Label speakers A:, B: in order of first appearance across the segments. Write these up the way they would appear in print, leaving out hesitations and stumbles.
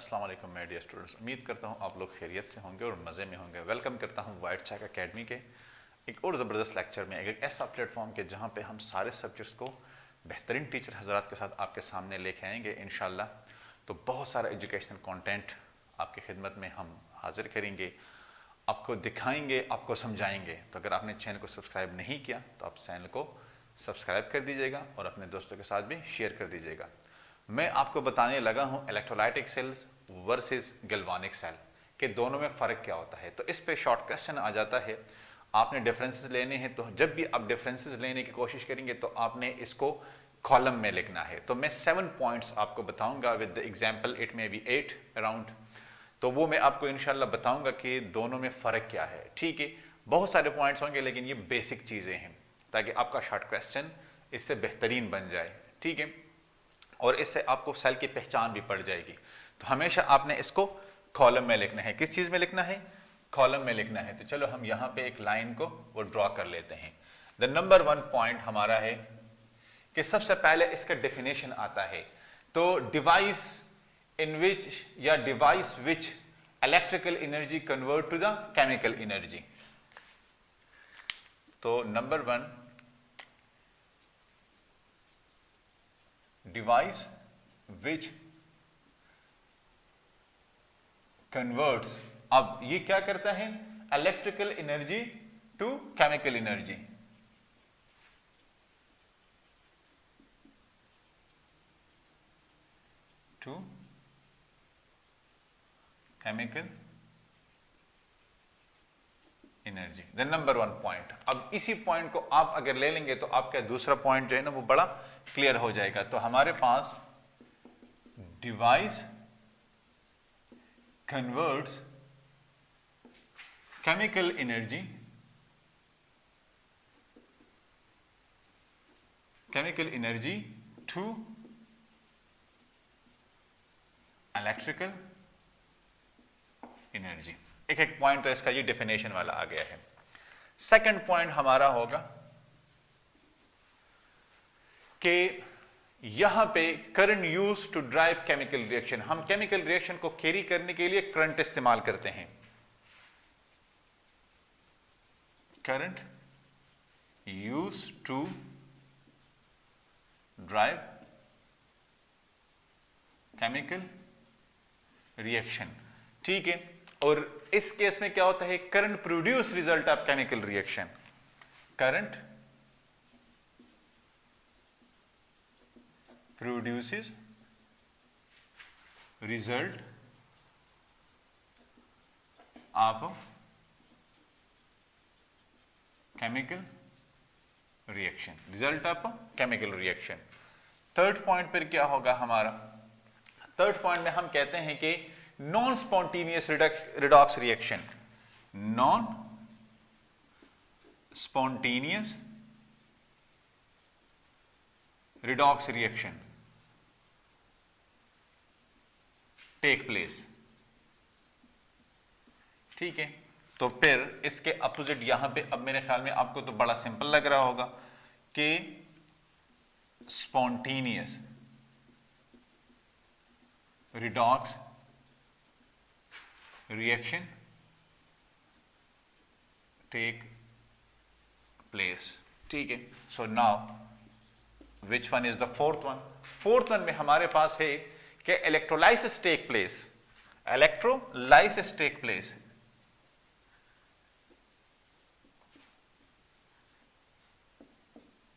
A: अस्सलाम वालेकुम my dear students. उम्मीद करता हूँ आप लोग खैरियत से होंगे और मज़े में होंगे। वेलकम करता हूँ वाइट चैक एकेडमी के एक और ज़बरदस्त लेक्चर में, एक ऐसा प्लेटफॉर्म के जहाँ पे हम सारे सब्जेक्ट्स को बेहतरीन टीचर हज़रात के साथ आपके सामने लेके आएंगे इंशाल्लाह। तो बहुत सारा एजुकेशनल कंटेंट आपकी खिदमत में हम हाजिर करेंगे, आपको दिखाएंगे, आपको समझाएंगे। तो अगर आपने चैनल को सब्सक्राइब नहीं किया तो आप चैनल को सब्सक्राइब कर दीजिएगा और अपने दोस्तों के साथ भी शेयर कर दीजिएगा। मैं आपको बताने लगा हूं electrolytic cells versus galvanic cell के दोनों में फ़र्क क्या होता है। तो इस पे शॉर्ट क्वेश्चन आ जाता है, आपने डिफरेंसेस लेने हैं। तो जब भी आप डिफरेंसेस लेने की कोशिश करेंगे तो आपने इसको कॉलम में लिखना है। तो मैं 7 पॉइंट्स आपको बताऊंगा with the example, it may be 8 around. तो वो मैं आपको इंशाल्लाह बताऊंगा कि दोनों में फ़र्क क्या है। ठीक है, बहुत सारे पॉइंट्स होंगे लेकिन ये बेसिक चीज़ें हैं ताकि आपका शॉर्ट क्वेश्चन इससे बेहतरीन बन जाए। ठीक है, और इससे आपको सेल की पहचान भी पड़ जाएगी। तो हमेशा आपने इसको कॉलम में लिखना है। किस चीज़ में लिखना है? कॉलम में लिखना है। तो चलो हम यहाँ पे एक लाइन को वो ड्रॉ कर लेते हैं। द नंबर 1 पॉइंट हमारा है कि सबसे पहले इसका डेफिनेशन आता है। तो डिवाइस इन विच या device which electrical energy convert to the chemical energy. तो नंबर 1, डिवाइस विच कन्वर्ट्स, अब ये क्या करता है? Electrical energy to chemical energy. To chemical energy, the number 1 point. अब इसी पॉइंट को आप अगर ले लेंगे तो आपका दूसरा पॉइंट जो है ना वो बड़ा क्लियर हो जाएगा। तो हमारे पास device converts chemical energy to electrical energy. एक एक पॉइंट तो इसका ये डेफिनेशन वाला आ गया है। सेकंड पॉइंट हमारा होगा कि यहां पे current use to drive chemical reaction. हम केमिकल रिएक्शन को कैरी करने के लिए करंट इस्तेमाल करते हैं। Current use to drive chemical reaction. ठीक है, और इस केस में क्या होता है? Current produce result of chemical reaction. Current produces result of chemical reaction, result of chemical reaction। Third point पर क्या होगा हमारा? थर्ड पॉइंट में हम कहते हैं कि non spontaneous redox reaction, non spontaneous redox reaction take place. ठीक है, तो फिर इसके अपोजिट यहां पे, अब मेरे ख्याल में आपको तो बड़ा सिंपल लग रहा होगा कि spontaneous redox reaction take place. ठीक है, so now which one is the fourth one? Fourth one में हमारे पास है कि electrolysis take place. Electrolysis take place,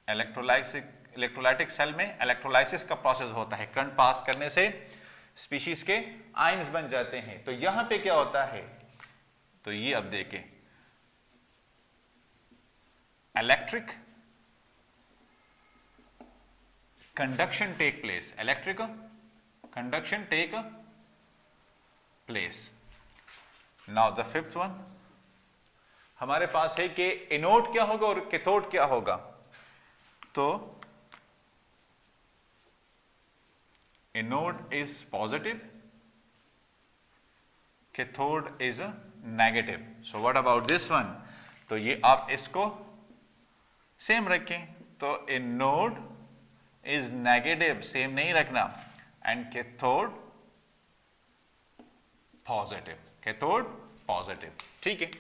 A: electrolytic cell में इलेक्ट्रोलाइसिस का प्रोसेस होता है। करंट पास करने से स्पीशीज के आयंस बन जाते हैं। तो यहां पे क्या होता है? तो ये अब देखें, electric conduction take place, electric conduction take place. Now the fifth one हमारे पास है कि एनोड क्या होगा और कैथोड क्या होगा। तो anode is positive, cathode is negative. So what about this one? तो ये आप इसको सेम रखें। तो एनोड इज नेगेटिव, सेम नहीं रखना, and cathode positive, cathode positive, ठीक है।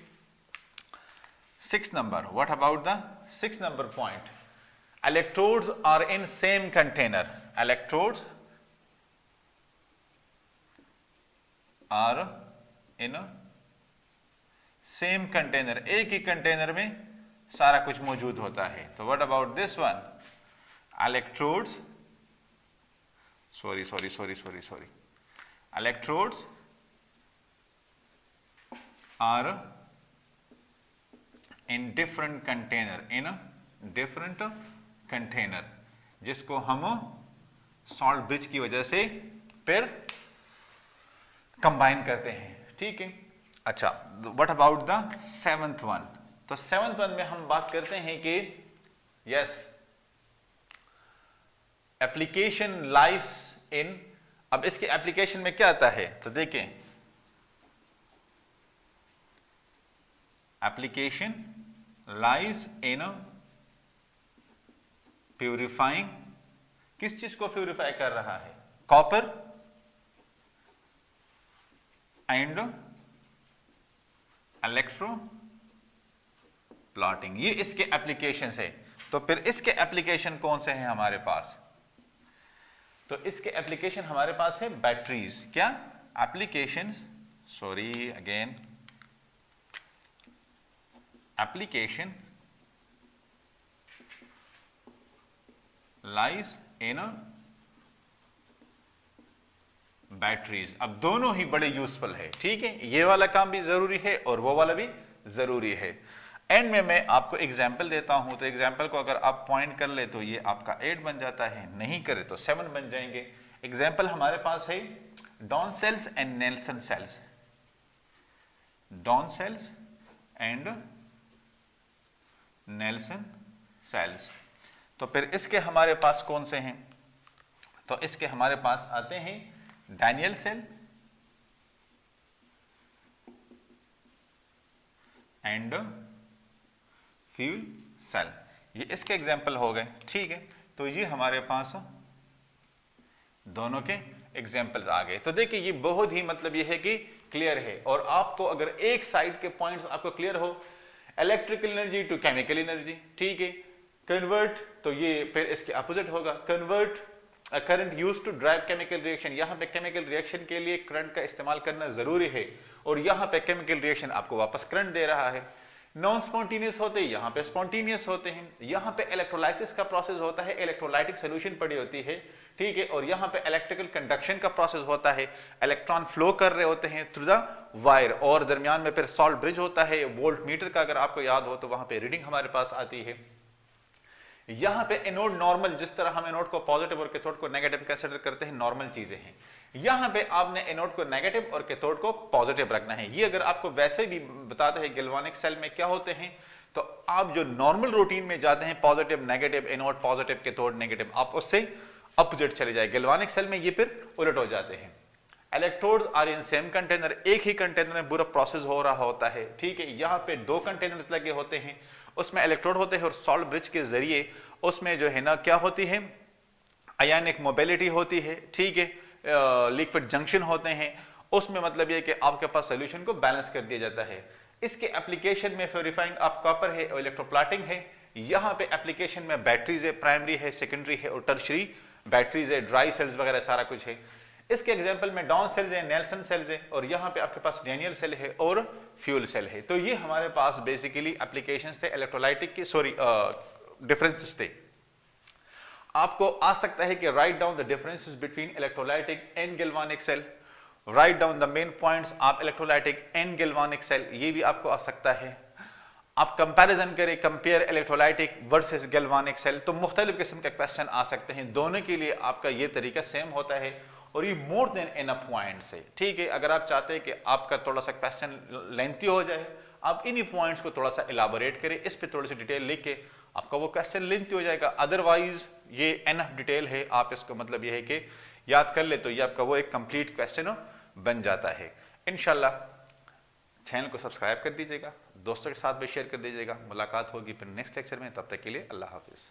A: 6 number, what about the 6 number point, electrodes are in same container, electrodes are in same container, एक ही कंटेनर में सारा कुछ मौजूद होता है। तो what about this one, electrodes, sorry, electrodes are in different container, in different container, जिसको हम सॉल्ट ब्रिज की वजह से फिर कंबाइन करते हैं, ठीक है। अच्छा, what about the 7th one, तो 7th वन में हम बात करते हैं कि यस एप्लीकेशन लाइज इन, अब इसके एप्लीकेशन में क्या आता है, तो देखें एप्लीकेशन लाइज इन प्यूरिफाइंग, किस चीज को प्यूरिफाई कर रहा है, कॉपर एंड इलेक्ट्रो प्लॉटिंग, ये इसके एप्लीकेशन है। तो फिर इसके एप्लीकेशन कौन से हैं हमारे पास, तो इसके एप्लीकेशन हमारे पास है बैटरीज, क्या application, sorry again, application lies in batteries. अब दोनों ही बड़े यूजफुल है, ठीक है, ये वाला काम भी जरूरी है और वो वाला भी जरूरी है। एंड में मैं आपको एग्जाम्पल देता हूं, तो एग्जाम्पल को अगर आप पॉइंट कर ले तो ये आपका 8 बन जाता है, नहीं करे तो 7 बन जाएंगे। एग्जाम्पल हमारे पास है Downs cells and Nelson cells, Downs cells and Nelson cells. तो फिर इसके हमारे पास कौन से हैं, तो इसके हमारे पास आते हैं Daniel cell and fuel cell, ये इसके एग्जाम्पल हो गए, ठीक है। तो ये हमारे पास दोनों के एग्जाम्पल्स आ गए। तो देखिए ये बहुत ही मतलब ये है कि क्लियर है, और आपको अगर एक साइड के पॉइंट्स आपको क्लियर हो, electrical energy to chemical energy, ठीक है, कन्वर्ट, तो ये फिर इसके अपोजिट होगा, convert current use to drive chemical reaction, यहाँ पे केमिकल रिएक्शन के लिए करंट का इस्तेमाल करना जरूरी है, और यहाँ पे केमिकल रिएक्शन आपको वापस करंट दे रहा है। नॉन स्पॉन्टेनियस होते हैं, यहाँ पे स्पॉन्टेनियस होते हैं, यहाँ पे इलेक्ट्रोलाइसिस का प्रोसेस होता है, इलेक्ट्रोलाइटिक सोल्यूशन पड़ी होती है, ठीक है, और यहाँ पे इलेक्ट्रिकल कंडक्शन का प्रोसेस होता है, इलेक्ट्रॉन फ्लो कर रहे होते हैं थ्रू द वायर, और दरमियान में फिर सॉल्ट ब्रिज होता है, वोल्ट मीटर का अगर आपको याद हो तो वहां पे रीडिंग हमारे पास आती है। यहां पे एनोड नॉर्मल, जिस तरह हम एनोड को पॉजिटिव और कैथोड को नेगेटिव कंसीडर करते हैं, नॉर्मल चीजें हैं, यहां पे आपने एनोड को नेगेटिव और कैथोड को पॉजिटिव रखना है। ये अगर आपको वैसे भी बताते हैं गैल्वानिक सेल में क्या होते हैं, तो आप जो नॉर्मल रूटीन में जाते हैं positive negative, anode positive cathode negative, आप उससे अपोजिट चले जाए। गैल्वानिक सेल में ये फिर उलट हो जाते हैं। Electrodes are in same container, एक ही कंटेनर में पूरा प्रोसेस हो रहा होता है, ठीक है। यहाँ पे 2 कंटेनर्स लगे होते हैं, उसमें इलेक्ट्रोड होते हैं, और सॉल्ट ब्रिज के जरिए उसमें जो है ना क्या होती है, आयनिक मोबिलिटी होती है, ठीक है, लिक्विड जंक्शन होते हैं, उसमें मतलब ये कि आपके पास सोल्यूशन को बैलेंस कर दिया जाता है। इसके एप्लीकेशन में प्यूरिफाइंग आप कॉपर है और इलेक्ट्रोप्लाटिंग है, यहाँ पे एप्लीकेशन में बैटरीज है, प्राइमरी है, सेकेंडरी है और टर्शरी बैटरीज है, ड्राई सेल्स वगैरह सारा कुछ है। इसके एग्जांपल में डॉन सेल्स है, नेल्सन सेल्स है, और यहाँ पे आपके पास डैनियल सेल है और फ्यूल सेल है। तो ये हमारे पास बेसिकली एप्लीकेशंस थे इलेक्ट्रोलाइटिक की, सॉरी डिफरेंसेस थे। आपको आ सकता है कि write down the differences between electrolytic and galvanic cell, write down the main points of electrolytic and galvanic cell, ये भी आपको आ सकता है। आप कंपैरिजन करें, compare electrolytic versus galvanic cell, तो मुख्तलिफ किस्म के क्वेश्चन आ सकते हैं। दोनों के लिए आपका ये तरीका सेम होता है और ये मोर देन इनफ पॉइंट्स है, ठीक है। अगर आप चाहते हैं कि आपका थोड़ा सा क्वेश्चन लेंथी हो जाए, आप इन्हीं पॉइंट्स को थोड़ा सा इलाबोरेट करें, इस पे थोड़ी सी डिटेल लिख के आपका वो क्वेश्चन लेंथी हो जाएगा। अदरवाइज ये इनफ डिटेल है, आप इसको मतलब ये है कि याद कर ले तो ये आपका वो एक कंप्लीट क्वेश्चन बन जाता है। इंशाल्लाह चैनल को सब्सक्राइब कर दीजिएगा, दोस्तों के साथ भी शेयर कर दीजिएगा। मुलाकात होगी फिर नेक्स्ट लेक्चर में, तब तक के लिए अल्लाह हाफिज।